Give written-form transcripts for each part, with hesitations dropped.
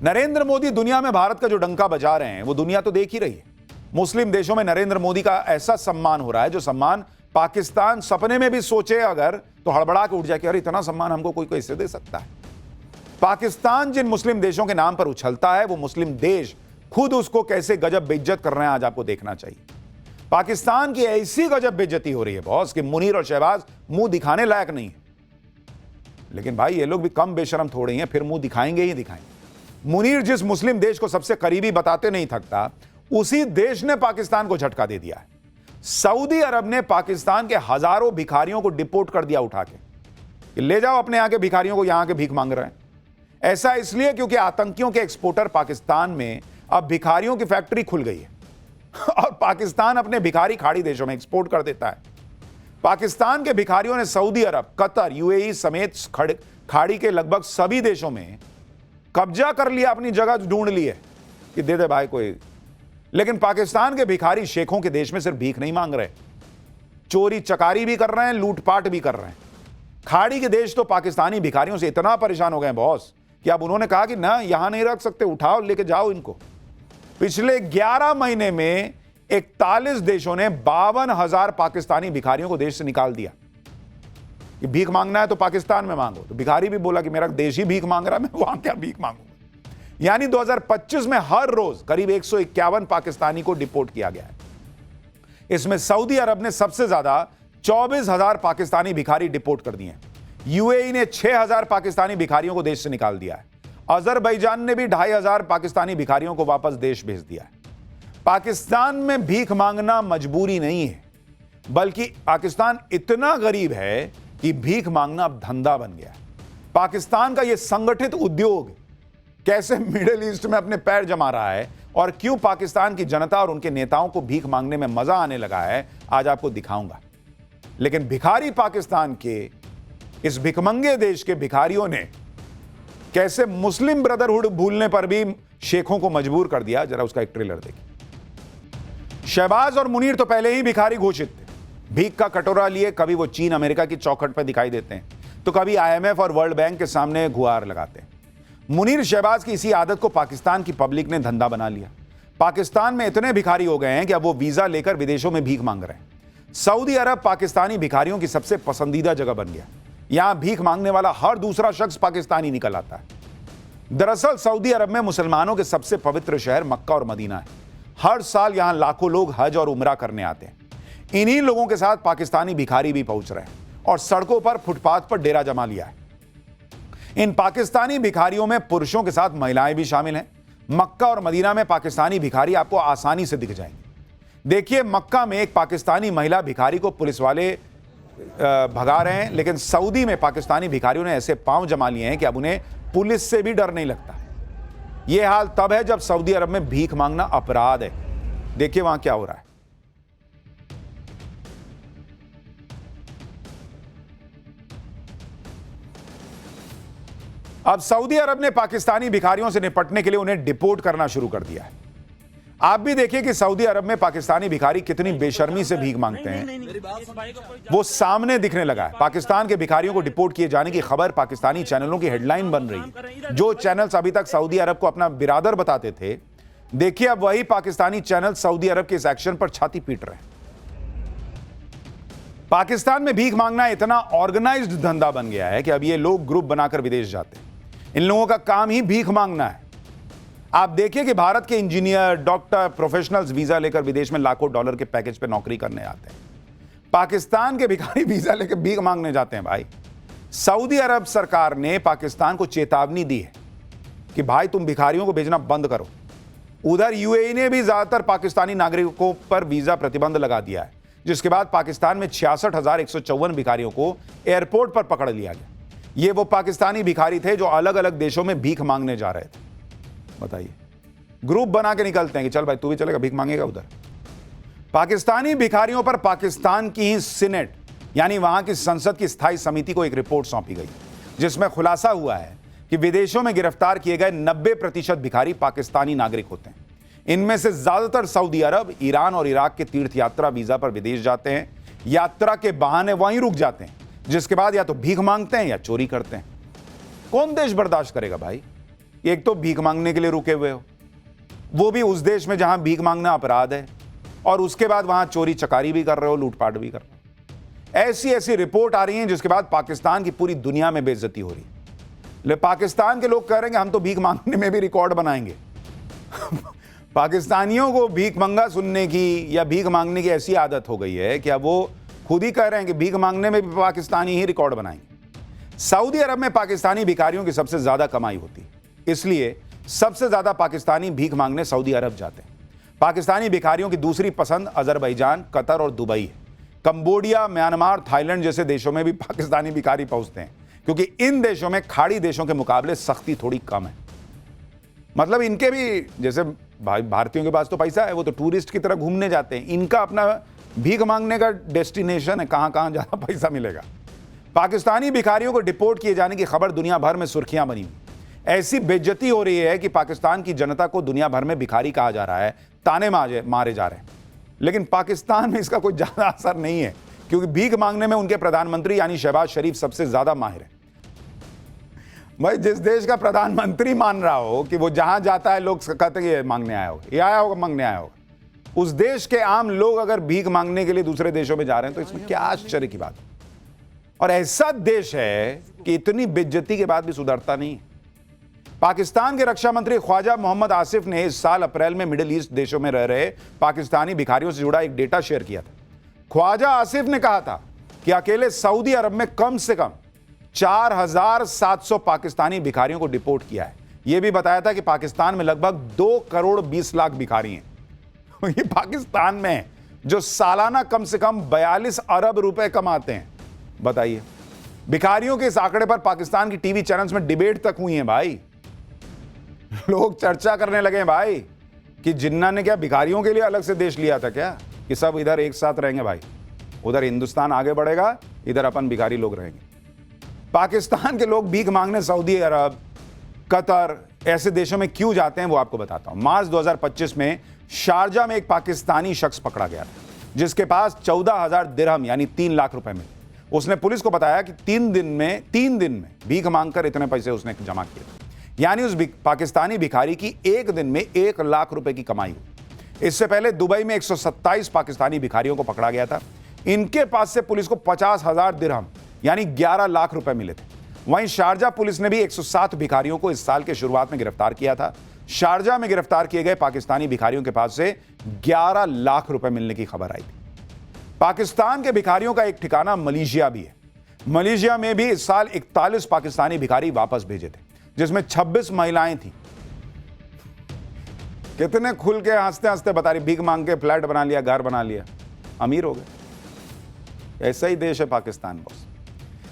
नरेंद्र मोदी दुनिया में भारत का जो डंका बजा रहे हैं वो दुनिया तो देख ही रही है। मुस्लिम देशों में नरेंद्र मोदी का ऐसा सम्मान हो रहा है जो सम्मान पाकिस्तान सपने में भी सोचे अगर तो हड़बड़ा के उठ जाए कि अरे इतना सम्मान हमको कोई कैसे दे सकता है। पाकिस्तान जिन मुस्लिम देशों के नाम पर उछलता है वो मुस्लिम देश खुद उसको कैसे गजब बेइज्जत कर रहे हैं आज आपको देखना चाहिए। पाकिस्तान की ऐसी गजब बेइज्जती हो रही है बॉस कि मुनीर और शहबाज मुंह दिखाने लायक नहीं है। लेकिन भाई ये लोग भी कम बेशरम थोड़े हैं, फिर मुंह दिखाएंगे ही दिखाएंगे। मुनीर जिस मुस्लिम देश को सबसे करीबी बताते नहीं थकता उसी देश ने पाकिस्तान को झटका दे दिया है। सऊदी अरब ने पाकिस्तान के हजारों भिखारियों को डिपोर्ट कर दिया उठा के, ले जाओ अपने यहां के भिखारियों को, यहां के भीख मांग रहे हैं। ऐसा इसलिए क्योंकि आतंकियों के एक्सपोर्टर पाकिस्तान में अब भिखारियों की फैक्ट्री खुल गई है और पाकिस्तान अपने भिखारी खाड़ी देशों में एक्सपोर्ट कर देता है। पाकिस्तान के भिखारियों ने सऊदी अरब, कतर, यूएई समेत खाड़ी के लगभग सभी देशों में कब्जा कर लिया, अपनी जगह ढूंढ ली है कि दे दे भाई कोई। लेकिन पाकिस्तान के भिखारी शेखों के देश में सिर्फ भीख नहीं मांग रहे, चोरी चकारी भी कर रहे हैं, लूटपाट भी कर रहे हैं। खाड़ी के देश तो पाकिस्तानी भिखारियों से इतना परेशान हो गए बॉस कि अब उन्होंने कहा कि ना यहां नहीं रख सकते, उठाओ लेके जाओ इनको। पिछले 11 महीने में 41 देशों ने 52,000 पाकिस्तानी भिखारियों को देश से निकाल दिया कि भीख मांगना है तो पाकिस्तान में मांगो। तो भिखारी भी बोला कि मेरा देश ही भीख मांग रहा है, मैं वहां क्या भीख मांगूंगा। यानी 2025 में हर रोज करीब 151 पाकिस्तानी को डिपोर्ट किया गया है। इसमें सऊदी अरब ने सबसे ज्यादा 24,000 पाकिस्तानी भिखारी डिपोर्ट कर दिए हैं। यूएई ने 6,000 पाकिस्तानी भिखारियों को देश से निकाल दिया है। अजरबैजान ने भी 2,500 पाकिस्तानी भिखारियों को वापस देश भेज दिया है। पाकिस्तान में भीख मांगना मजबूरी नहीं है, बल्कि पाकिस्तान इतना गरीब है कि भीख मांगना अब धंधा बन गया है। पाकिस्तान का यह संगठित उद्योग कैसे मिडिल ईस्ट में अपने पैर जमा रहा है और क्यों पाकिस्तान की जनता और उनके नेताओं को भीख मांगने में मजा आने लगा है, आज आपको दिखाऊंगा। लेकिन भिखारी पाकिस्तान के इस भिखमंगे देश के भिखारियों ने कैसे मुस्लिम ब्रदरहुड भूलने पर भी शेखों को मजबूर कर दिया, जरा उसका एक ट्रेलर देखिए। शहबाज और मुनीर तो पहले ही भिखारी घोषित थे। भीख का कटोरा लिए कभी वो चीन अमेरिका की चौखट पर दिखाई देते हैं तो कभी आईएमएफ और वर्ल्ड बैंक के सामने गुहार लगाते हैं। मुनीर शहबाज की इसी आदत को पाकिस्तान की पब्लिक ने धंधा बना लिया। पाकिस्तान में इतने भिखारी हो गए हैं कि अब वो वीजा लेकर विदेशों में भीख मांग रहे हैं। सऊदी अरब पाकिस्तानी भिखारियों की सबसे पसंदीदा जगह बन गया। यहां भीख मांगने वाला हर दूसरा शख्स पाकिस्तानी निकल आता है। दरअसल सऊदी अरब में मुसलमानों के सबसे पवित्र शहर मक्का और मदीना है। हर साल यहां लाखों लोग हज और उमरा करने आते हैं। इन्हीं लोगों के साथ पाकिस्तानी भिखारी भी पहुंच रहे हैं और सड़कों पर, फुटपाथ पर डेरा जमा लिया है। इन पाकिस्तानी भिखारियों में पुरुषों के साथ महिलाएं भी शामिल हैं। मक्का और मदीना में पाकिस्तानी भिखारी आपको आसानी से दिख जाएंगे। देखिए, मक्का में एक पाकिस्तानी महिला भिखारी को पुलिस वाले भगा रहे हैं, लेकिन सऊदी में पाकिस्तानी भिखारियों ने ऐसे पांव जमा लिए हैं कि अब उन्हें पुलिस से भी डर नहीं लगता। यह हाल तब है जब सऊदी अरब में भीख मांगना अपराध है। देखिए वहां क्या हो रहा है। अब सऊदी अरब ने पाकिस्तानी भिखारियों से निपटने के लिए उन्हें डिपोर्ट करना शुरू कर दिया है। आप भी देखिए कि सऊदी अरब में पाकिस्तानी भिखारी कितनी बेशर्मी से भीख मांगते हैं, वो सामने दिखने लगा है। पाकिस्तान के भिखारियों को डिपोर्ट किए जाने की खबर पाकिस्तानी चैनलों की हेडलाइन बन रही है। जो चैनल्स अभी तक सऊदी अरब को अपना बिरादर बताते थे, देखिए अब वही पाकिस्तानी चैनल सऊदी अरब के इस एक्शन पर छाती पीट रहे हैं। पाकिस्तान में भीख मांगना इतना ऑर्गेनाइज्ड धंधा बन गया है कि अब ये लोग ग्रुप बनाकर विदेश जाते हैं। इन लोगों का काम ही भीख मांगना है। आप देखिए कि भारत के इंजीनियर, डॉक्टर, प्रोफेशनल्स वीजा लेकर विदेश में लाखों डॉलर के पैकेज पे नौकरी करने आते हैं। पाकिस्तान के भिखारी वीजा लेकर भीख मांगने जाते हैं। भाई, सऊदी अरब सरकार ने पाकिस्तान को चेतावनी दी है कि भाई तुम भिखारियों को भेजना बंद करो। उधर यूएई ने भी ज्यादातर पाकिस्तानी नागरिकों पर वीजा प्रतिबंध लगा दिया है, जिसके बाद पाकिस्तान में 66,154 भिखारियों को एयरपोर्ट पर पकड़ लिया गया। ये वो पाकिस्तानी भिखारी थे जो अलग अलग देशों में भीख मांगने जा रहे थे। बताइए, ग्रुप बना के निकलते हैं कि चल भाई तू भी चलेगा, भीख मांगेगा उधर। पाकिस्तानी भिखारियों पर पाकिस्तान की ही सीनेट यानी वहां की संसद की स्थायी समिति को एक रिपोर्ट सौंपी गई, जिसमें खुलासा हुआ है कि विदेशों में गिरफ्तार किए गए 90% भिखारी पाकिस्तानी नागरिक होते हैं। इनमें से ज्यादातर सऊदी अरब, ईरान और इराक के तीर्थ यात्रा वीजा पर विदेश जाते हैं। यात्रा के बहाने वहीं रुक जाते हैं, जिसके बाद या तो भीख मांगते हैं या चोरी करते हैं। कौन देश बर्दाश्त करेगा भाई? एक तो भीख मांगने के लिए रुके हुए हो, वो भी उस देश में जहां भीख मांगना अपराध है, और उसके बाद वहां चोरी चकारी भी कर रहे हो, लूटपाट भी कर रहे हो। ऐसी ऐसी रिपोर्ट आ रही है जिसके बाद पाकिस्तान की पूरी दुनिया में बेइज्जती हो रही है। पाकिस्तान के लोग कह रहे हैं कि हम तो भीख मांगने में भी रिकॉर्ड बनाएंगे। पाकिस्तानियों को भीख मंगा सुनने की या भीख मांगने की ऐसी आदत हो गई है कि अब वो खुद ही कह रहे हैं कि भीख मांगने में भी पाकिस्तानी ही रिकॉर्ड बनाएंगे। सऊदी अरब में पाकिस्तानी भिखारियों की सबसे ज्यादा कमाई होती है, इसलिए सबसे ज्यादा पाकिस्तानी भीख मांगने सऊदी अरब जाते हैं। पाकिस्तानी भिखारियों की दूसरी पसंद अजरबैजान, कतर और दुबई है। कंबोडिया, म्यांमार, थाईलैंड जैसे देशों में भी पाकिस्तानी भिखारी पहुंचते हैं, क्योंकि इन देशों में खाड़ी देशों के मुकाबले सख्ती थोड़ी कम है। मतलब इनके भी, जैसे भारतीयों के पास तो पैसा है, वो तो टूरिस्ट की तरह घूमने जाते हैं, इनका अपना भीख मांगने का डेस्टिनेशन है, कहां कहां ज्यादा पैसा मिलेगा। पाकिस्तानी भिखारियों को डिपोर्ट किए जाने की खबर दुनिया भर में सुर्खियां बनी हुई। ऐसी बेइज्जती हो रही है कि पाकिस्तान की जनता को दुनिया भर में भिखारी कहा जा रहा है, ताने मारे जा रहे हैं। लेकिन पाकिस्तान में इसका कोई ज्यादा असर नहीं है, क्योंकि भीख मांगने में उनके प्रधानमंत्री यानी शहबाज शरीफ सबसे ज्यादा माहिर है। भाई, जिस देश का प्रधानमंत्री मान रहा हो कि वो जहां जाता है लोग कहते हैं ये मांगने आया होगा, ये आया होगा मांगने आया होगा, उस देश के आम लोग अगर भीख मांगने के लिए दूसरे देशों में जा रहे हैं तो इसमें क्या आश्चर्य की बात है। और ऐसा देश है कि इतनी बेइज्जती के बाद भी सुधरता नहीं। पाकिस्तान के रक्षा मंत्री ख्वाजा मोहम्मद आसिफ ने इस साल अप्रैल में मिडिल ईस्ट देशों में रह रहे पाकिस्तानी भिखारियों से जुड़ा एक डेटा शेयर किया था। ख्वाजा आसिफ ने कहा था कि अकेले सऊदी अरब में कम से कम 4,700 पाकिस्तानी भिखारियों को डिपोर्ट किया है। यह भी बताया था कि पाकिस्तान में लगभग 2 करोड़ 20 लाख भिखारी हैं। ये पाकिस्तान में जो सालाना कम से कम 42 अरब रुपए कमाते हैं। बताइए, भिखारियों के इस आंकड़े पर पाकिस्तान की टीवी चैनल्स में डिबेट तक हुई है भाई। लोग चर्चा करने लगे हैं भाई कि जिन्ना ने क्या भिखारियों के लिए अलग से देश लिया था क्या, कि सब इधर एक साथ रहेंगे भाई, उधर हिंदुस्तान आगे बढ़ेगा, इधर अपन भिखारी लोग रहेंगे। पाकिस्तान के लोग भीख मांगने सऊदी अरब, कतर ऐसे देशों में क्यों जाते हैं वो आपको बताता हूं। मार्च 2025 में शारजा में एक पाकिस्तानी शख्स पकड़ा गया था, जिसके पास 14,000 दिरहम यानी 3 लाख रुपए मिले। उसने पुलिस को बताया कि 3 दिन में भीख मांगकर इतने पैसे उसने जमा किए, यानी उस पाकिस्तानी भिखारी की एक दिन में 1 लाख रुपए की कमाई हुई। इससे पहले दुबई में 127 पाकिस्तानी भिखारियों को पकड़ा गया था। इनके पास से पुलिस को 50,000 दिरहम यानी 11 लाख रुपए मिले थे। वहीं शारजा पुलिस ने भी 107 भिखारियों को इस साल के शुरुआत में गिरफ्तार किया था। शारजा में गिरफ्तार किए गए पाकिस्तानी भिखारियों के पास से 11 लाख रुपए मिलने की खबर आई थी। पाकिस्तान के भिखारियों का एक ठिकाना मलेशिया भी है। मलेशिया में भी इस साल 41 पाकिस्तानी भिखारी वापस भेजे थे, जिसमें 26 महिलाएं थी। कितने खुल के हंसते हंसते बता रही, भीख मांग के फ्लैट बना लिया, घर बना लिया, अमीर हो गए। ऐसा ही देश है पाकिस्तान बॉस।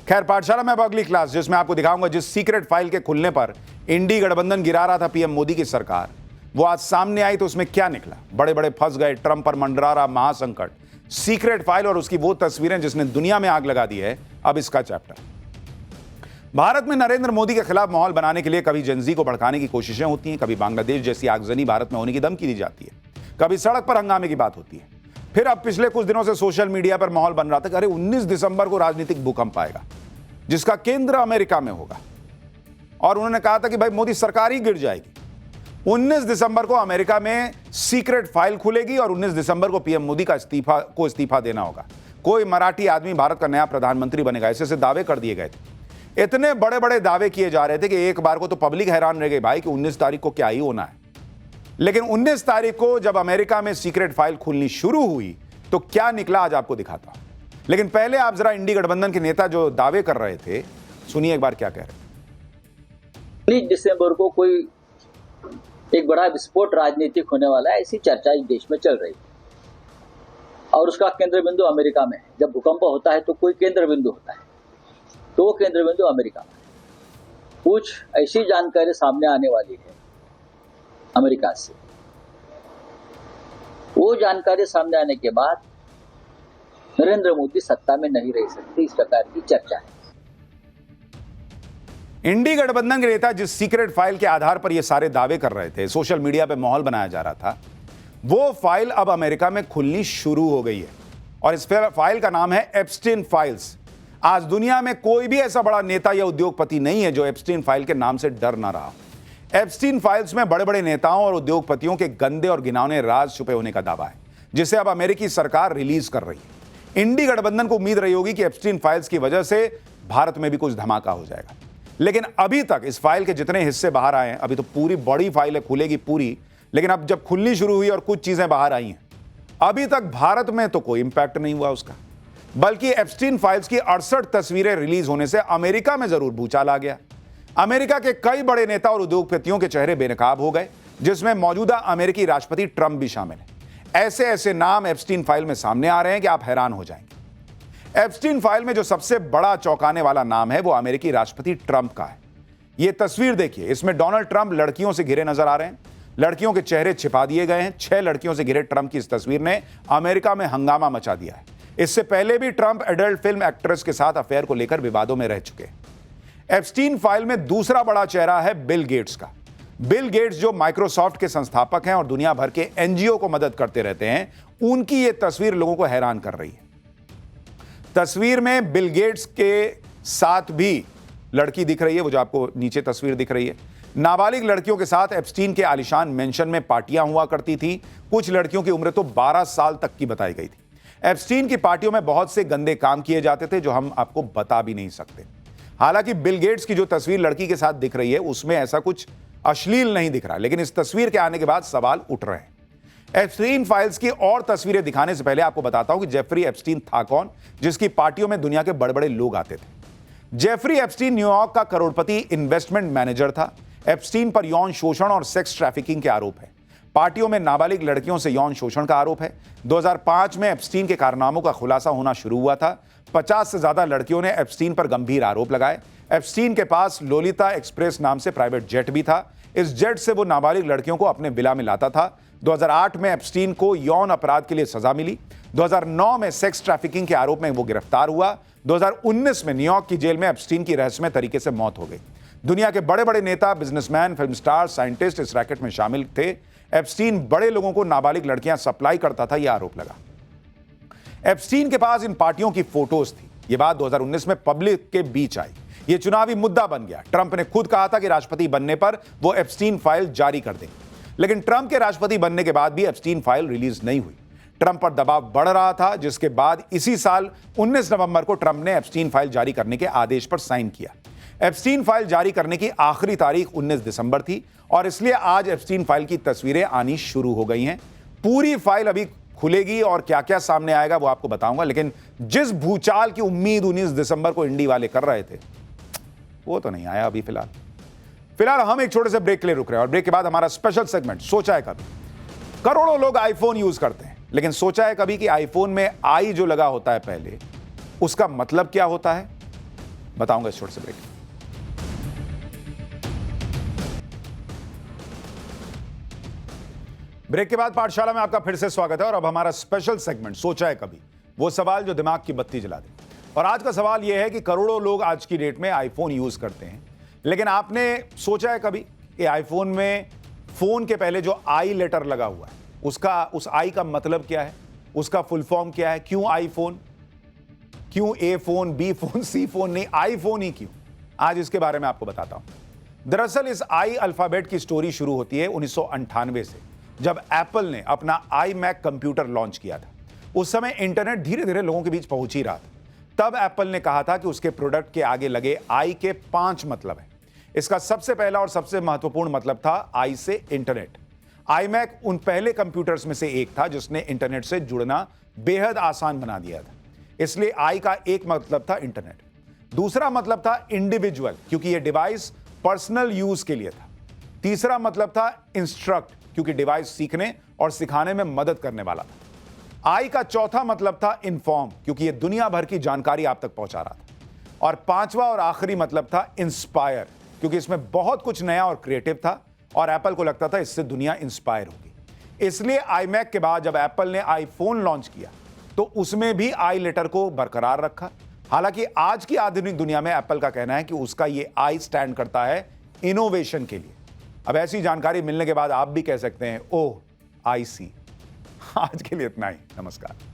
खैर, पाठशाला में अब अगली क्लास, जिसमें आपको दिखाऊंगा जिस सीक्रेट फाइल के खुलने पर इंडी गठबंधन गिरा रहा था पीएम मोदी की सरकार, वो आज सामने आई तो उसमें क्या निकला। बड़े बड़े फंस गए, ट्रंप पर मंडरा रहा महासंकट, सीक्रेट फाइल और उसकी वो तस्वीरें जिसने दुनिया में आग लगा दी है। अब इसका चैप्टर। भारत में नरेंद्र मोदी के खिलाफ माहौल बनाने के लिए कभी जेनजी को भड़काने की कोशिशें होती हैं, कभी बांग्लादेश जैसी आगजनी भारत में होने की धमकी दी जाती है, कभी सड़क पर हंगामे की बात होती है। फिर अब पिछले कुछ दिनों से सोशल मीडिया पर माहौल बन रहा था कि अरे 19 दिसंबर को राजनीतिक भूकंप आएगा जिसका केंद्र अमेरिका में होगा, और उन्होंने कहा था कि भाई मोदी सरकार ही गिर जाएगी। 19 दिसंबर को अमेरिका में सीक्रेट फाइल खुलेगी और 19 दिसंबर को पीएम मोदी का इस्तीफा देना होगा। कोई मराठी आदमी भारत का नया प्रधानमंत्री बनेगा, ऐसे दावे कर दिए गए थे। इतने बड़े बड़े दावे किए जा रहे थे कि एक बार को तो पब्लिक हैरान रह गई भाई कि 19 तारीख को क्या ही होना है। लेकिन 19 तारीख को जब अमेरिका में सीक्रेट फाइल खुलनी शुरू हुई तो क्या निकला आज आपको दिखाता हूं। लेकिन पहले आप जरा इंडी गठबंधन के नेता जो दावे कर रहे थे सुनिए एक बार क्या कह रहे थे। 19 दिसंबर को कोई एक बड़ा विस्फोट राजनीतिक होने वाला है, ऐसी चर्चा इस देश में चल रही है और उसका केंद्र बिंदु अमेरिका में है। जब भूकंप होता है तो कोई केंद्र बिंदु होता है, तो वो केंद्र बिंदु अमेरिका में है। कुछ ऐसी जानकारी सामने आने वाली है अमेरिका से। वो जानकारी सामने आने के बाद नरेंद्र मोदी सत्ता में नहीं रह सकते, इस प्रकार की चर्चा है। इंडी गठबंधन के नेता जिस सीक्रेट फाइल के आधार पर ये सारे दावे कर रहे थे, सोशल मीडिया पे माहौल बनाया जा रहा था, वो फाइल अब अमेरिका में खुलनी शुरू हो गई है और इस फाइल का नाम है एप्स्टीन फाइल्स। आज दुनिया में कोई भी ऐसा बड़ा नेता या उद्योगपति नहीं है जो एप्स्टीन फाइल के नाम से डर ना रहा। एप्स्टीन फाइल्स में बड़े बड़े नेताओं और उद्योगपतियों के गंदे और घिनौने राज छुपे होने का दावा है, जिसे अब अमेरिकी सरकार रिलीज कर रही है। इंडी गठबंधन को उम्मीद रही होगी कि एप्स्टीन फाइल्स की वजह से भारत में भी कुछ धमाका हो जाएगा, लेकिन अभी तक इस फाइल के जितने हिस्से बाहर आए हैं, अभी तो पूरी बड़ी फाइल है, खुलेगी पूरी, लेकिन अब जब खुलनी शुरू हुई और कुछ चीजें बाहर आई हैं, अभी तक भारत में तो कोई इंपैक्ट नहीं हुआ उसका, बल्कि एप्स्टीन फाइल्स की 68 तस्वीरें रिलीज होने से अमेरिका में जरूर भूचाल आ गया। अमेरिका के कई बड़े नेता और उद्योगपतियों के चेहरे बेनकाब हो गए, जिसमें मौजूदा अमेरिकी राष्ट्रपति ट्रंप भी शामिल है। ऐसे ऐसे नाम एप्स्टीन फाइल में सामने आ रहे हैं कि आप हैरान हो जाएंगे। एप्स्टीन फाइल में जो सबसे बड़ा चौंकाने वाला नाम है वो अमेरिकी राष्ट्रपति ट्रंप का है। यह तस्वीर देखिए, इसमें डोनाल्ड ट्रंप लड़कियों से घिरे नजर आ रहे हैं। लड़कियों के चेहरे छिपा दिए गए हैं। 6 लड़कियों से घिरे ट्रंप की इस तस्वीर ने अमेरिका में हंगामा मचा दिया है। इससे पहले भी ट्रंप एडल्ट फिल्म एक्ट्रेस के साथ अफेयर को लेकर विवादों में रह चुके हैं। एप्स्टीन फाइल में दूसरा बड़ा चेहरा है बिल गेट्स का। बिल गेट्स जो माइक्रोसॉफ्ट के संस्थापक हैं और दुनिया भर के एनजीओ को मदद करते रहते हैं, उनकी यह तस्वीर लोगों को हैरान कर रही है। तस्वीर में बिल गेट्स के साथ भी लड़की दिख रही है, वो जो आपको नीचे तस्वीर दिख रही है। नाबालिग लड़कियों के साथ एप्स्टीन के आलिशान मेंशन में पार्टियां हुआ करती थी। कुछ लड़कियों की उम्र तो 12 साल तक की बताई गई थी। एप्स्टीन की पार्टियों में बहुत से गंदे काम किए जाते थे जो हम आपको बता भी नहीं सकते। हालांकि बिल गेट्स की जो तस्वीर लड़की के साथ दिख रही है उसमें ऐसा कुछ अश्लील नहीं दिख रहा, लेकिन इस तस्वीर के आने के बाद सवाल उठ रहे हैं। एप्स्टीन फाइल्स की और तस्वीरें दिखाने से पहले आपको बताता हूं कि जेफरी एप्स्टीन था कौन, जिसकी पार्टियों में दुनिया के बड़े बड़े लोग आते थे। जेफरी एप्स्टीन न्यूयॉर्क का करोड़पति इन्वेस्टमेंट मैनेजर था। एप्स्टीन पर यौन शोषण और सेक्स ट्रैफिकिंग के आरोप है। पार्टियों में नाबालिग लड़कियों से यौन शोषण का आरोप है। 2005 में एप्स्टीन के कारनामों का खुलासा होना शुरू हुआ था। 50 से ज्यादा लड़कियों ने एप्स्टीन पर गंभीर आरोप लगाए। एप्स्टीन के पास लोलिता एक्सप्रेस नाम से प्राइवेट जेट भी था। इस जेट से वो नाबालिग लड़कियों को अपने विला में लाता था। 2008 में एप्स्टीन को यौन अपराध के लिए सजा मिली। 2009 में सेक्स ट्रैफिकिंग के आरोप में वो गिरफ्तार हुआ। 2019 में न्यूयॉर्क की जेल में एप्स्टीन की रहस्यमय तरीके से मौत हो गई। दुनिया के बड़े बड़े नेता, बिजनेसमैन, फिल्म स्टार, साइंटिस्ट इस रैकेट में शामिल थे। एप्स्टीन बड़े लोगों को नाबालिग लड़कियां सप्लाई करता था, यह आरोप लगा। एप्स्टीन के पास इन पार्टियों की फोटोज थी। यह बात 2019 में पब्लिक के बीच आई। यह चुनावी मुद्दा बन गया। ट्रंप ने खुद कहा था कि राष्ट्रपति बनने पर वो एप्स्टीन फाइल जारी कर देंगे, लेकिन ट्रंप के राष्ट्रपति बनने के बाद भी एप्स्टीन फाइल रिलीज नहीं हुई। ट्रंप पर दबाव बढ़ रहा था, जिसके बाद इसी साल 19 नवंबर को ट्रंप ने एप्स्टीन फाइल जारी करने के आदेश पर साइन किया। एप्स्टीन फाइल जारी करने की आखिरी तारीख 19 दिसंबर थी और इसलिए आज एप्स्टीन फाइल की तस्वीरें आनी शुरू हो गई हैं। पूरी फाइल अभी खुलेगी और क्या क्या सामने आएगा वो आपको बताऊंगा, लेकिन जिस भूचाल की उम्मीद 19 दिसंबर को इंडी वाले कर रहे थे वो तो नहीं आया अभी। फिलहाल हम एक छोटे से ब्रेक के लिए रुक रहे हैं और ब्रेक के बाद हमारा स्पेशल सेगमेंट सोचा है कभी। करोड़ों लोग आईफोन यूज करते हैं, लेकिन सोचा है कभी कि आईफोन में आई जो लगा होता है पहले, उसका मतलब क्या होता है? बताऊंगा इस छोटे से ब्रेक। ब्रेक के बाद पाठशाला में आपका फिर से स्वागत है और अब हमारा स्पेशल सेगमेंट सोचा है कभी, वो सवाल जो दिमाग की बत्ती जला दे। और आज का सवाल यह है कि करोड़ों लोग आज की डेट में आईफोन यूज करते हैं, लेकिन आपने सोचा है कभी कि आईफोन में फोन के पहले जो आई लेटर लगा हुआ है उस आई का मतलब क्या है, उसका फुल फॉर्म क्या है? क्यों आईफोन, क्यों ए फोन, बी फोन, सी फोन नहीं, आईफोन ही क्यों? आज इसके बारे में आपको बताता हूं। दरअसल इस आई अल्फाबेट की स्टोरी शुरू होती है 1998 से, जब एप्पल ने अपना iMac कंप्यूटर लॉन्च किया था। उस समय इंटरनेट धीरे धीरे लोगों के बीच पहुंच ही रहा था। तब एप्पल ने कहा था कि उसके प्रोडक्ट के आगे लगे आई के 5 मतलब हैं। इसका सबसे पहला और सबसे महत्वपूर्ण मतलब था आई से इंटरनेट। iMac उन पहले कंप्यूटर्स में से एक था जिसने इंटरनेट से जुड़ना बेहद आसान बना दिया था। इसलिए आई का एक मतलब था इंटरनेट। दूसरा मतलब था इंडिविजुअल, क्योंकि यह डिवाइस पर्सनल यूज के लिए था। तीसरा मतलब था इंस्ट्रक्ट, क्योंकि डिवाइस सीखने और सिखाने में मदद करने वाला था। आई का चौथा मतलब था इन्फॉर्म, क्योंकि यह दुनिया भर की जानकारी आप तक पहुंचा रहा था। और पांचवा और आखिरी मतलब था इंस्पायर, क्योंकि इसमें बहुत कुछ नया और क्रिएटिव था और एप्पल को लगता था इससे दुनिया इंस्पायर होगी। इसलिए iMac के बाद जब एप्पल ने आईफोन लॉन्च किया तो उसमें भी आई लेटर को बरकरार रखा। हालांकि आज की आधुनिक दुनिया में एप्पल का कहना है कि उसका ये आई स्टैंड करता है इनोवेशन के लिए। अब ऐसी जानकारी मिलने के बाद आप भी कह सकते हैं ओह आई सी। आज के लिए इतना ही, नमस्कार।